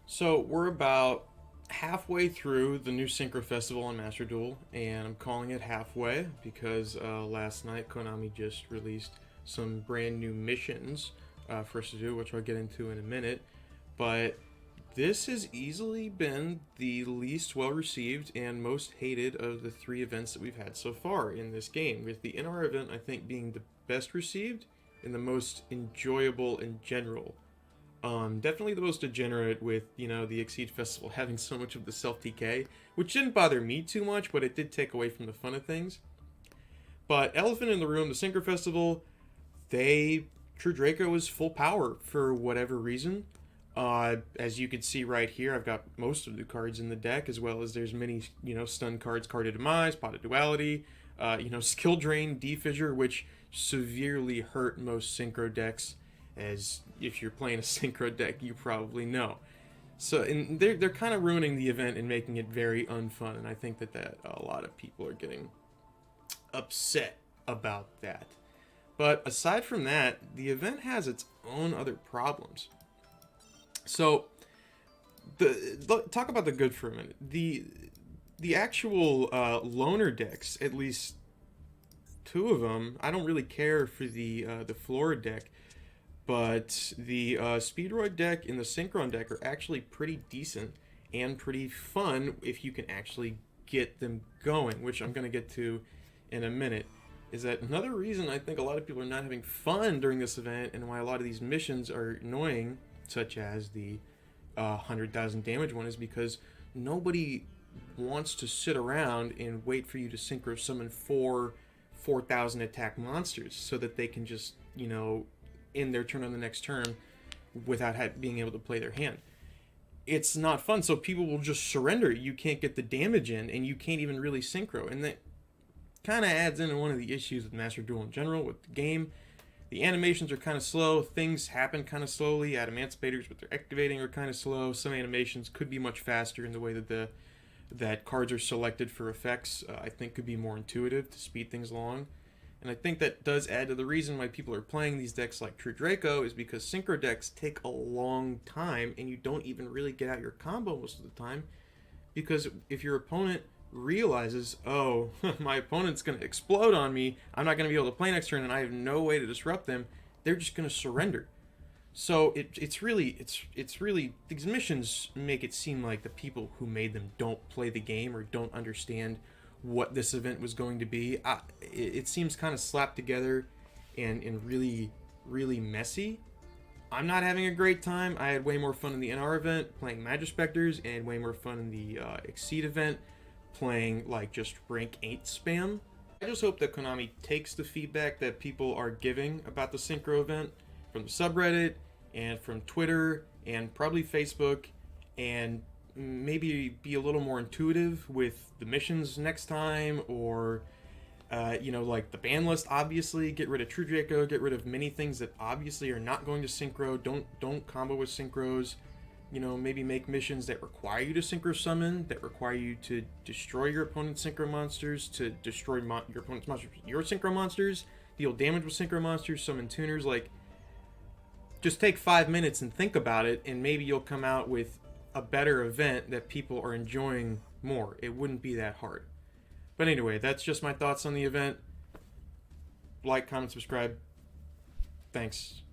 So we're about halfway through the new Synchro Festival on Master Duel, and I'm calling it halfway because last night Konami just released some brand new missions for us to do, which I'll get into in a minute. But this has easily been the least well received and most hated of the three events that we've had so far in this game, with the NR event, I think, being the best received and the most enjoyable in general. Definitely the most degenerate with, the Exceed Festival having so much of the self-TK, which didn't bother me too much, but it did take away from the fun of things. But elephant in the room, the Synchro Festival, True Draco is full power for whatever reason. As you can see right here, I've got most of the cards in the deck, as well as there's many, stun cards, Card of Demise, Pot of Duality, Skill Drain, Defissure, which severely hurt most Synchro decks, as if you're playing a Synchro deck, you probably know. So, and they're kind of ruining the event and making it very unfun, and I think that a lot of people are getting upset about that. But aside from that, the event has its own other problems. So, talk about the good for a minute. The actual loner decks, at least two of them, I don't really care for the Flora deck, but the Speedroid deck and the Synchron deck are actually pretty decent and pretty fun if you can actually get them going, which I'm going to get to in a minute. Is that another reason I think a lot of people are not having fun during this event, and why a lot of these missions are annoying, such as the 100,000 damage one, is because nobody wants to sit around and wait for you to synchro summon 4,000 attack monsters so that they can just, end their turn on the next turn without being able to play their hand. It's not fun, so people will just surrender. You can't get the damage in, and you can't even really synchro, and that kind of adds into one of the issues with Master Duel in general with the game. The animations are kind of slow. Things happen kind of slowly. Adamantispators, what they're activating, are kind of slow. Some animations could be much faster in the way that cards are selected for effects. I think could be more intuitive to speed things along. And I think that does add to the reason why people are playing these decks like True Draco, is because Synchro decks take a long time and you don't even really get out your combo most of the time. Because if your opponent realizes, oh, my opponent's going to explode on me, I'm not going to be able to play next turn, and I have no way to disrupt them, they're just going to surrender. So it's really these missions make it seem like the people who made them don't play the game or don't understand what this event was going to be. It seems kind of slapped together and really, really messy. I'm not having a great time. I had way more fun in the NR event playing Magispectors, and way more fun in the Exceed event playing like just rank 8 spam. I just hope that Konami takes the feedback that people are giving about the Synchro event from the subreddit and from Twitter and probably Facebook, and maybe be a little more intuitive with the missions next time, or like the ban list. Obviously, get rid of True Draco, get rid of many things that obviously are not going to synchro. Don't combo with synchros. Maybe make missions that require you to synchro summon, that require you to destroy your opponent's synchro monsters, to destroy your opponent's monsters with your synchro monsters, deal damage with synchro monsters, summon tuners. Like, just take 5 minutes and think about it, and maybe you'll come out with a better event that people are enjoying more. It wouldn't be that hard. But anyway, that's just my thoughts on the event. Like, comment, subscribe. Thanks.